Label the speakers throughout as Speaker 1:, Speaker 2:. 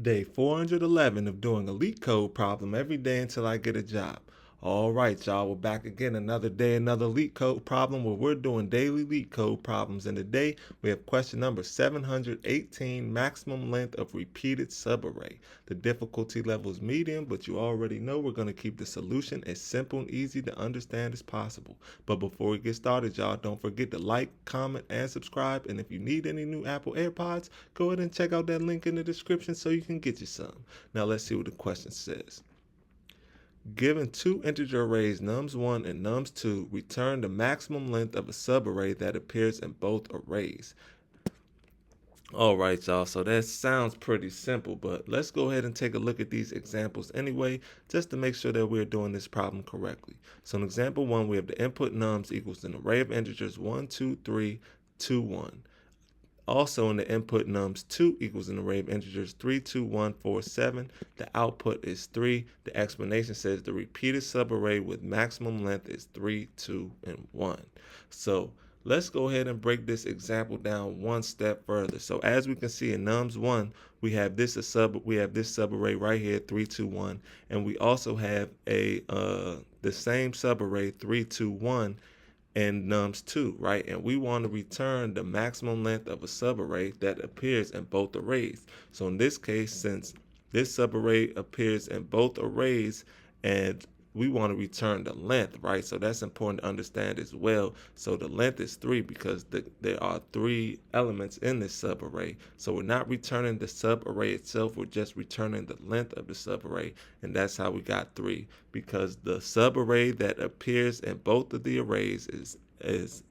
Speaker 1: Day 411 of doing a LeetCode problem every day until I get a job. All right, y'all, we're back again another day, another LeetCode problem where we're doing daily LeetCode problems. And today we have question number 718, maximum length of repeated subarray. The difficulty level is medium, but you already know we're going to keep the solution as simple and easy to understand as possible. But before we get started, y'all, don't forget to like, comment, and subscribe. And if you need any new Apple AirPods, go ahead and check out that link in the description so you can get you some. Now let's see what the question says. Given two integer arrays nums1 and nums2, return the maximum length of a subarray that appears in both arrays. All right, y'all, so that sounds pretty simple, but let's go ahead and take a look at these examples anyway, just to make sure that we're doing this problem correctly. So in example 1, we have the input nums equals an array of integers 1, 2, 3, 2, 1. Also in the input nums2 equals an array of integers 3, 2, 1, 4, 7. The output is 3. The explanation says the repeated subarray with maximum length is 3, 2, and 1. So let's go ahead and break this example down one step further. So as we can see in nums1, we have this subarray right here, 3, 2, 1, and we also have the same subarray 3, 2, 1 and nums2, right? And we want to return the maximum length of a subarray that appears in both arrays. So in this case, since this subarray appears in both arrays and we want to return the length, right? So that's important to understand as well. So the length is 3 because there are 3 elements in this subarray. So we're not returning the subarray itself, we're just returning the length of the subarray, and that's how we got 3, because the subarray that appears in both of the arrays is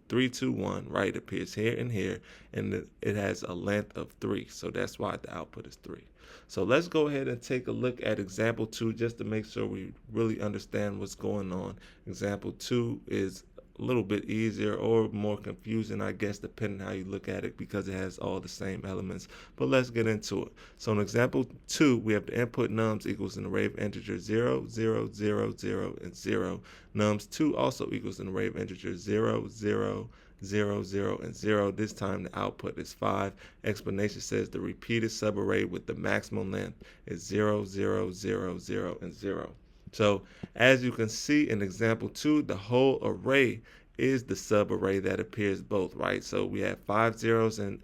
Speaker 1: 3, 2, 1, right? It appears here and here, and it has a length of 3. So that's why the output is 3. So let's go ahead and take a look at example 2 just to make sure we really understand what's going on. Example 2 is a little bit easier or more confusing, I guess, depending how you look at it, because it has all the same elements. But let's get into it. So in example 2, we have the input nums equals an array of integers 0, 0, 0, 0, and 0. Nums2 also equals an array of integers 0, 0, 0, 0, and 0. This time the output is 5. Explanation says the repeated subarray with the maximum length is 0, 0, 0, 0, and 0. So as you can see in example 2, the whole array is the subarray that appears both, right? So we have 5 zeros in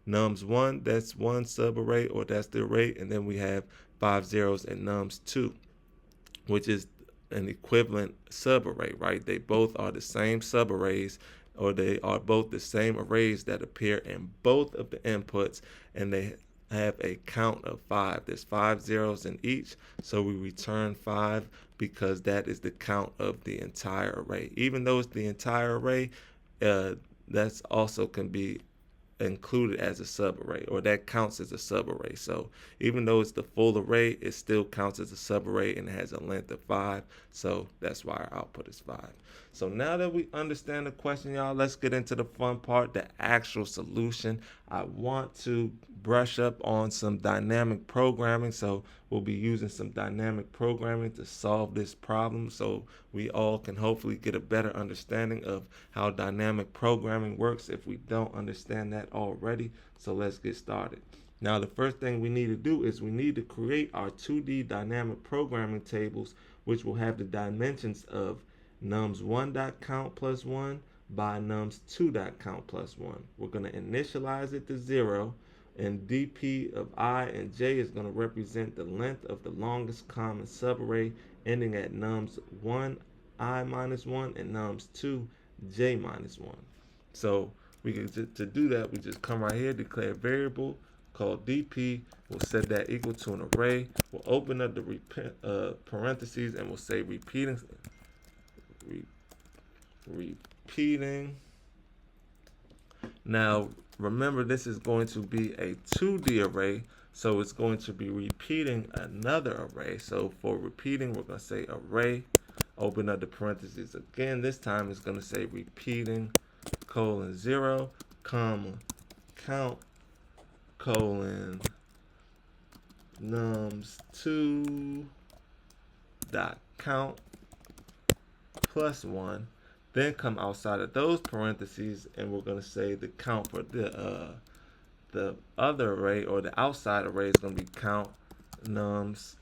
Speaker 1: nums1, that's one subarray, or that's the array, and then we have 5 zeros in nums2, which is an equivalent subarray, right? They both are the same subarrays, or they are both the same arrays that appear in both of the inputs, and they have a count of 5. There's 5 zeros in each, so we return 5 because that is the count of the entire array. Even though it's the entire array, that's also can be included as a subarray, or that counts as a subarray. So even though it's the full array, it still counts as a subarray and it has a length of 5. So that's why our output is 5. So now that we understand the question, y'all, let's get into the fun part, the actual solution. I want to brush up on some dynamic programming, so we'll be using some dynamic programming to solve this problem, so we all can hopefully get a better understanding of how dynamic programming works if we don't understand that already. So let's get started. Now the first thing we need to do is we need to create our 2D dynamic programming tables, which will have the dimensions of nums1.count plus 1 by nums2.count plus 1. We're going to initialize it to 0, and dp of I and j is going to represent the length of the longest common subarray ending at nums1 I minus 1 and nums2 j minus 1. So we can to do that, we just come right here, declare a variable called dp. We'll set that equal to an array. We'll open up the parentheses and we'll say repeating. Now remember, this is going to be a 2D array, so it's going to be repeating another array. So for repeating, we're going to say array, open up the parentheses again. This time it's going to say repeating colon 0 comma count colon nums2 dot count plus 1. Then come outside of those parentheses and we're going to say the count for the other array, or the outside array, is going to be count nums1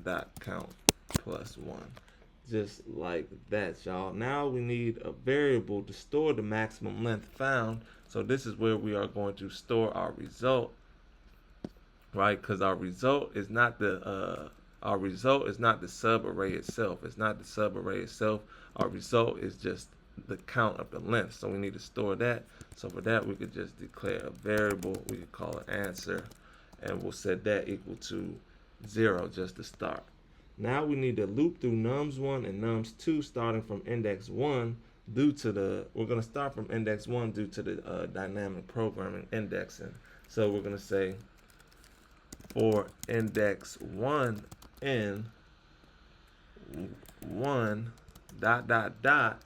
Speaker 1: dot count plus 1. Just like that, y'all. Now we need a variable to store the maximum length found. So this is where we are going to store our result, right? Because our result is not the subarray itself. It's not the subarray itself. Our result is just the count of the length. So we need to store that. So for that, we could just declare a variable. We could call it answer, and we'll set that equal to 0 just to start. Now we need to loop through nums1 and nums2 starting from index 1 we're going to start from index 1 due to the dynamic programming indexing. So we're going to say for index 1 in 1 dot dot dot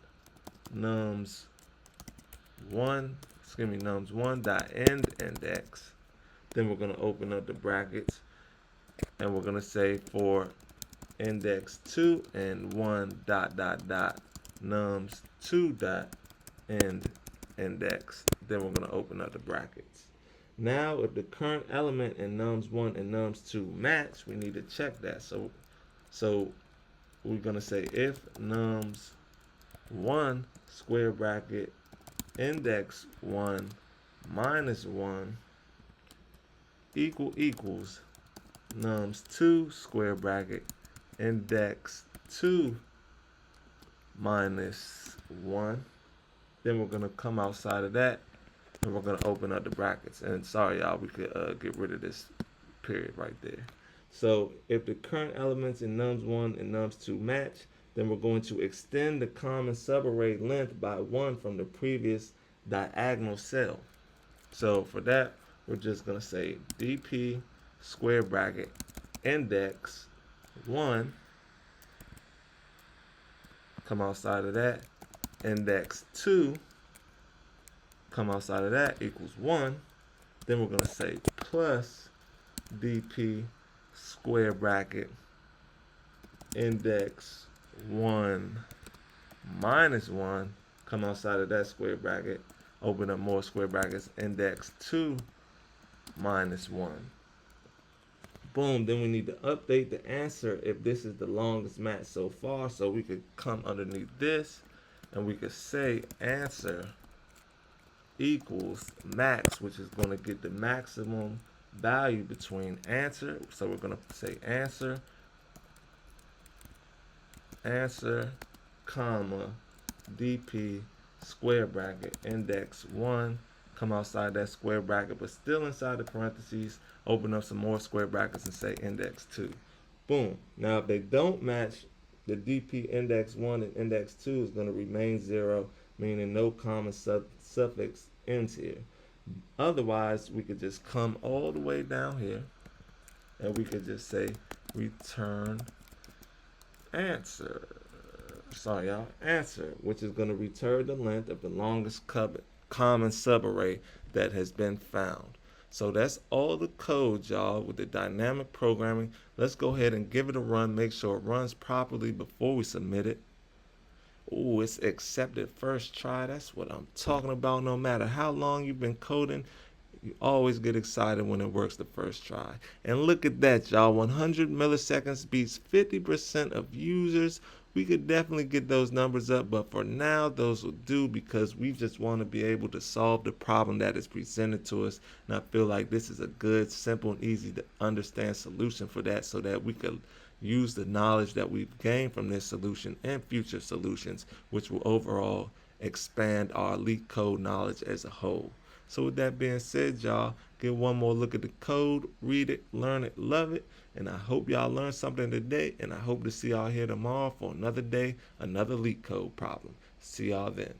Speaker 1: nums1 dot end index. Then we're going to open up the brackets, and we're going to say for index 2 and 1 dot dot dot nums2 dot end index. Then we're going to open up the brackets. Now if the current element in nums1 and nums2 match, we need to check that. So we're going to say if nums1 square bracket index 1 minus 1 equals nums2 square bracket index 2 minus 1. Then we're going to come outside of that, and we're going to open up the brackets. And sorry, y'all, we could get rid of this period right there. So if the current elements in nums1 and nums2 match, then we're going to extend the common subarray length by 1 from the previous diagonal cell. So for that, we're just going to say dp square bracket index 1, come outside of that, index 2, come outside of that, equals 1. Then we're going to say plus dp square bracket index 1 minus 1, come outside of that square bracket, open up more square brackets, index 2 minus 1. Boom. Then we need to update the answer if this is the longest match so far. So we could come underneath this, and we could say answer equals max, which is going to get the maximum value between answer. So we're going to say answer comma dp square bracket index 1, come outside that square bracket but still inside the parentheses, open up some more square brackets and say index 2. Boom. Now if they don't match, the dp index 1 and index 2 is going to remain 0, meaning no common suffix ends here. Otherwise, we could just come all the way down here, and we could just say return answer. Sorry, y'all. Answer, which is going to return the length of the longest common subarray that has been found. So that's all the code, y'all, with the dynamic programming. Let's go ahead and give it a run. Make sure it runs properly before we submit it. Oh, it's accepted first try. That's what I'm talking about. No matter how long you've been coding, you always get excited when it works the first try. And look at that, y'all. 100 milliseconds beats 50% of users. We could definitely get those numbers up, but for now, those will do because we just want to be able to solve the problem that is presented to us. And I feel like this is a good, simple, and easy to understand solution for that, so that we could use the knowledge that we've gained from this solution and future solutions, which will overall expand our LeetCode knowledge as a whole. So with that being said, y'all, get one more look at the code, read it, learn it, love it, and I hope y'all learned something today, and I hope to see y'all here tomorrow for another day, another LeetCode problem. See y'all then.